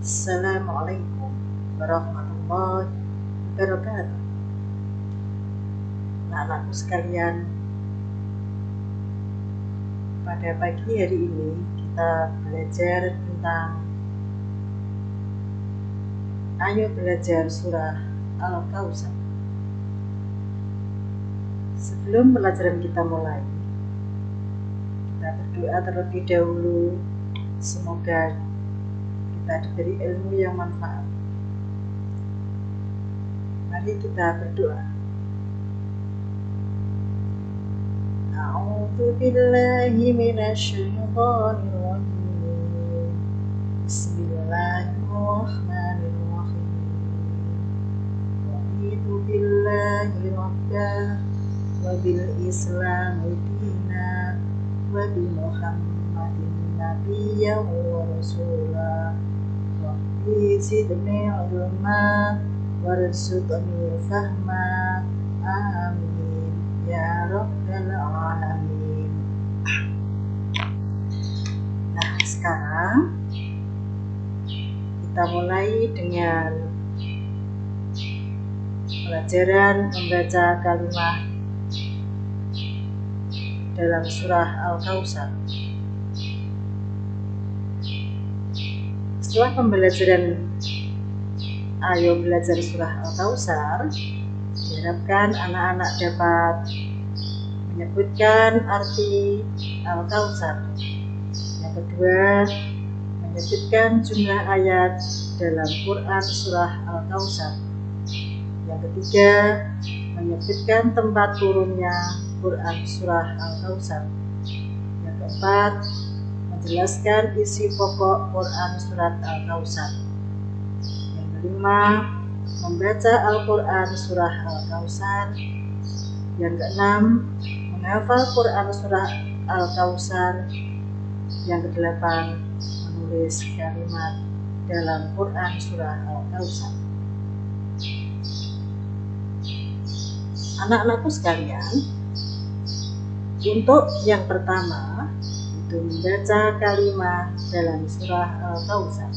Assalamualaikum warahmatullahi wabarakatuh. Anak-anakku sekalian, pada pagi hari ini kita belajar tentang Ayo belajar surah Al-Kautsar. Sebelum pelajaran kita mulai, kita berdoa terlebih dahulu. Semoga kita diberi ilmu yang manfaat. Mari kita berdoa. A'udzu billahi minasyaitonir rajim. Bismillahirrahmanirrahim. Raditu billahi rabban wa bil islami dinan wa bi Muhammadin nabiyyan wa rasulah. Rabbi zidni ilma warzuqni fahma. Amin ya rabbal alamin. Nah, sekarang kita mulai dengan pelajaran membaca kalimat dalam surah Al-Kautsar. Setelah pembelajaran Ayo belajar surah Al-Kautsar, diharapkan anak-anak dapat menyebutkan arti Al-Kautsar. Yang kedua, menyebutkan jumlah ayat dalam Quran surah Al-Kautsar. Yang ketiga, menyebutkan tempat turunnya Quran surah Al-Kautsar. Yang keempat, menjelaskan isi pokok Quran surat Al-Kautsar. Yang kelima, membaca Al-Quran surah Al-Kautsar. Yang keenam, menghafal Quran surah Al-Kautsar. Yang kedelapan, menulis kalimat dalam Quran surah Al-Kautsar. Anak-anakku sekalian, untuk yang pertama itu membaca kalimat dalam surah Al-Kautsar.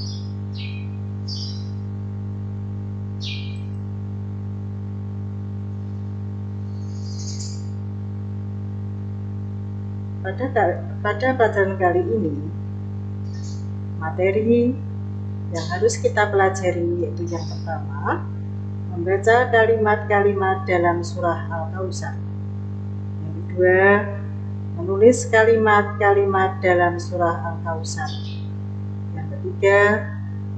Pada pelajaran kali ini, materi yang harus kita pelajari yaitu yang pertama, membaca kalimat-kalimat dalam surah Al-Kautsar. Yang kedua, menulis kalimat-kalimat dalam surah Al-Kautsar. Yang ketiga,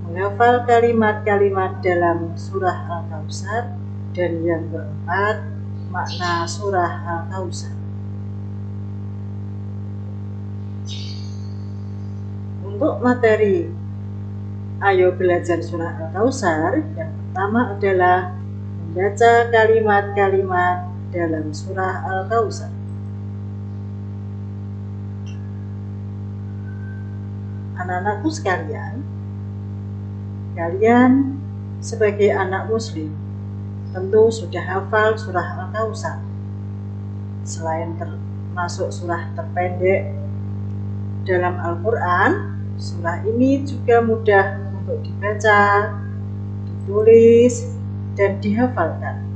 menghafal kalimat-kalimat dalam surah Al-Kautsar. Dan yang keempat, makna surah Al-Kautsar. Untuk materi Ayo belajar surah Al-Kautsar, yang pertama adalah membaca kalimat-kalimat dalam surah Al-Kautsar. Anak-anakku sekalian, kalian sebagai anak muslim tentu sudah hafal surah Al-Kautsar. Selain termasuk surah terpendek dalam Al-Quran, surah ini juga mudah untuk dibaca, ditulis, dan dihafalkan.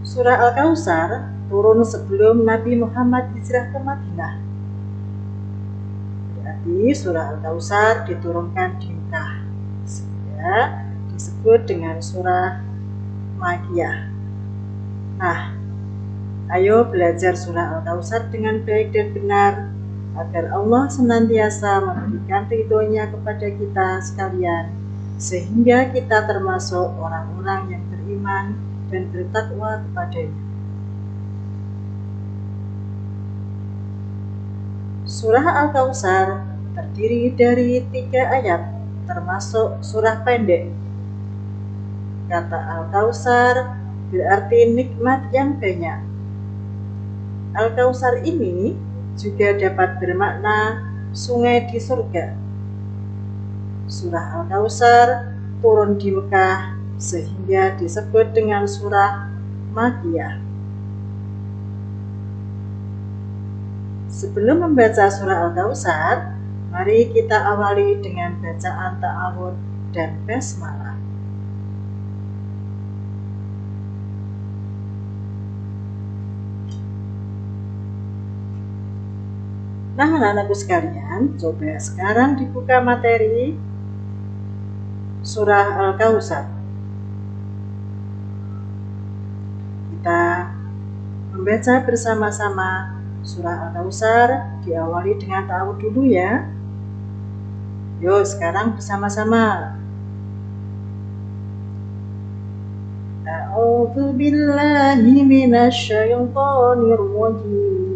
Surah Al-Kautsar turun sebelum Nabi Muhammad hijrah ke Madinah. Berarti surah Al-Kautsar diturunkan di Mekah, sehingga disebut dengan surah Makkiyah. Nah, ayo belajar surah Al-Kautsar dengan baik dan benar, agar Allah senantiasa memberikan ridho-Nya kepada kita sekalian, sehingga kita termasuk orang-orang yang beriman dan bertakwa kepada-Nya. Surah Al-Kautsar terdiri dari 3 ayat, termasuk surah pendek. Kata Al-Kautsar berarti nikmat yang banyak. Al-Kautsar ini juga dapat bermakna sungai di surga. Surah Al-Kautsar turun di Mekah sehingga disebut dengan surah Makkiyah. Sebelum membaca surah Al-Kautsar, mari kita awali dengan bacaan ta'awudz dan basmalah. Nah, anak-anakku sekalian, coba sekarang dibuka materi surah Al-Kautsar. Kita membaca bersama-sama surah Al-Kautsar, diawali dengan ta'awudz dulu ya. Yuk, sekarang bersama-sama. A'udzu billahi minasyaitonir rajim.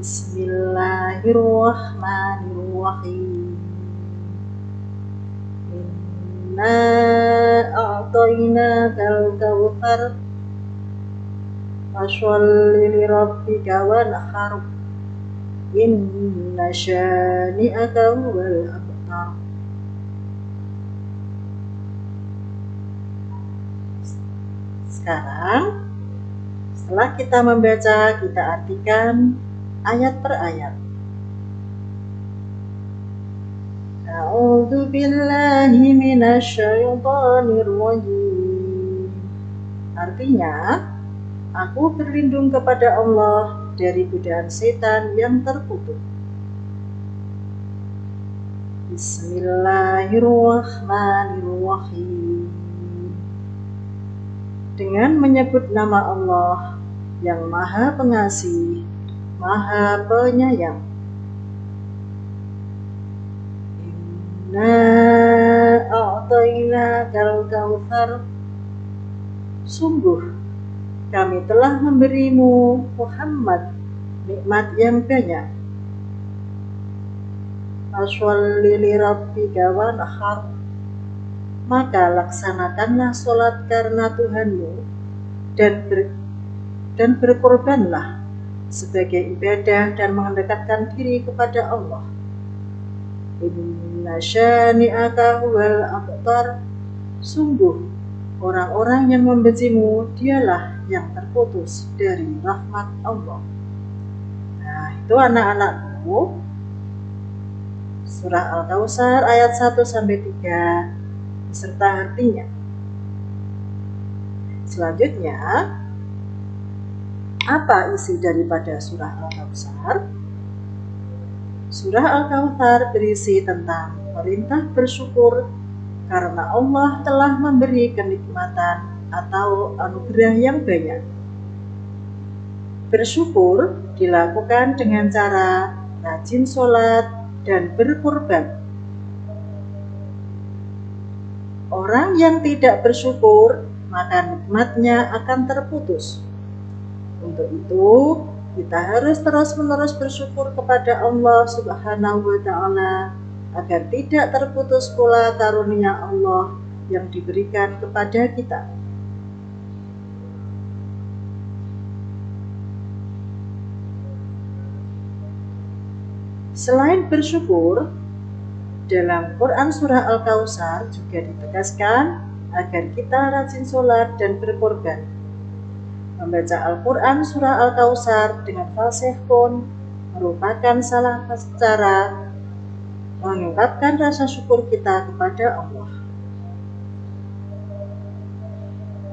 Bismillahirrahmanirrahim. Inna a'tainakal kautsar fasholli lirabbika wanhar. Inna syani'aka huwal abtar. Sekarang, setelah kita membaca, kita artikan ayat per ayat. A'udzu billahi minasyaitonir rajim. Artinya, aku berlindung kepada Allah dari godaan setan yang terkutuk. Bismillahirrahmanirrahim. Dengan menyebut nama Allah yang Maha Pengasih, Maha Penyayang. Inna a'tainakal kautsar. Sungguh kami telah memberimu, Muhammad, nikmat yang banyak. Fasholli lirabbika wanhar. Maka laksanakanlah sholat karena Tuhanmu dan berkorbanlah sebagai ibadah dan mendekatkan diri kepada Allah. Inna syani'aka huwal abtar. Sungguh orang-orang yang membencimu dialah yang terputus dari rahmat Allah. Nah, itu anak-anakku, surah Al-Kautsar ayat 1-3 beserta artinya. Selanjutnya, apa isi daripada surah Al-Kautsar? Surah Al-Kautsar berisi tentang perintah bersyukur karena Allah telah memberi kenikmatan atau anugerah yang banyak. Bersyukur dilakukan dengan cara rajin sholat dan berkorban. Orang yang tidak bersyukur, maka nikmatnya akan terputus. Untuk itu, kita harus terus-menerus bersyukur kepada Allah Subhanahu wa Ta'ala agar tidak terputus pula karunia Allah yang diberikan kepada kita. Selain bersyukur, dalam Quran surah Al-Kautsar juga ditegaskan agar kita rajin sholat dan berkorban. Membaca Al-Quran surah Al-Kautsar dengan fasih pun merupakan salah satu cara mengungkapkan rasa syukur kita kepada Allah.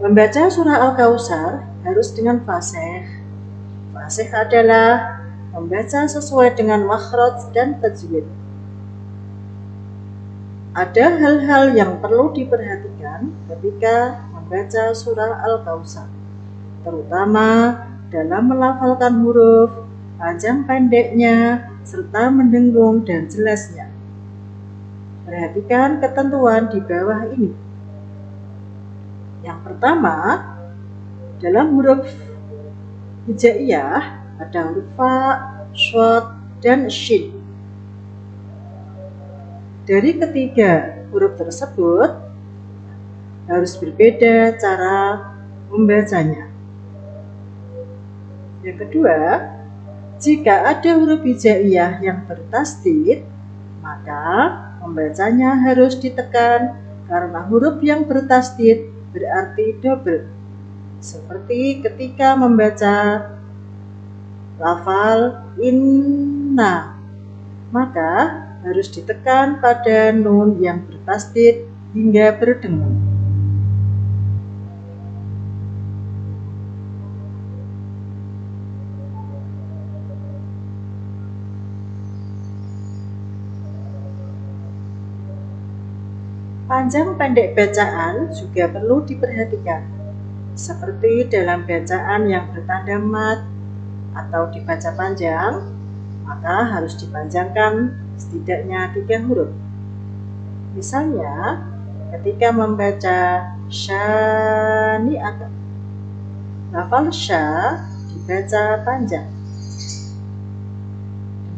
Membaca surah Al-Kautsar harus dengan fasih. Fasih adalah membaca sesuai dengan makhraj dan tajwid. Ada hal-hal yang perlu diperhatikan ketika membaca surah Al-Kautsar, terutama dalam melafalkan huruf, panjang pendeknya, serta mendengung dan jelasnya. Perhatikan ketentuan di bawah ini. Yang pertama, dalam huruf hijaiyah ada huruf fa, shod, dan shin. Dari ketiga huruf tersebut harus berbeda cara membacanya. Yang kedua, jika ada huruf hijaiyah yang bertasdid, maka membacanya harus ditekan karena huruf yang bertasdid berarti double. Seperti ketika membaca lafal inna, maka harus ditekan pada nun yang bertasdid hingga berdengung. Panjang pendek bacaan juga perlu diperhatikan, seperti dalam bacaan yang bertanda mat atau dibaca panjang, maka harus dipanjangkan setidaknya 3 huruf. Misalnya, ketika membaca syani'atan, lafal sya dibaca panjang.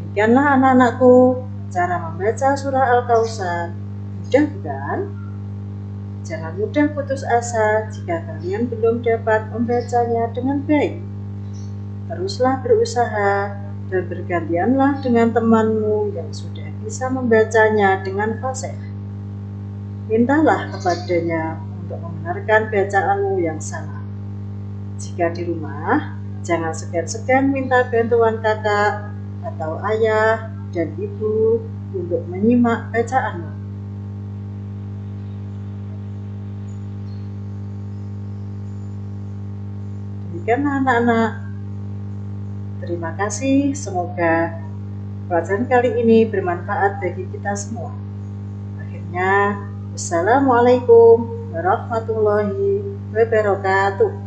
Demikianlah anak-anakku cara membaca surah Al-Kautsar. Mudah bukan? Jangan mudah putus asa jika kalian belum dapat membacanya dengan baik. Teruslah berusaha dan bergantianlah dengan temanmu yang sudah bisa membacanya dengan fasih. Mintalah kepadanya untuk membenarkan bacaanmu yang salah. Jika di rumah, jangan segan-segan minta bantuan kakak atau ayah dan ibu untuk menyimak bacaanmu. Demikian anak-anak. Terima kasih, semoga pelajaran kali ini bermanfaat bagi kita semua. Akhirnya, wassalamualaikum warahmatullahi wabarakatuh.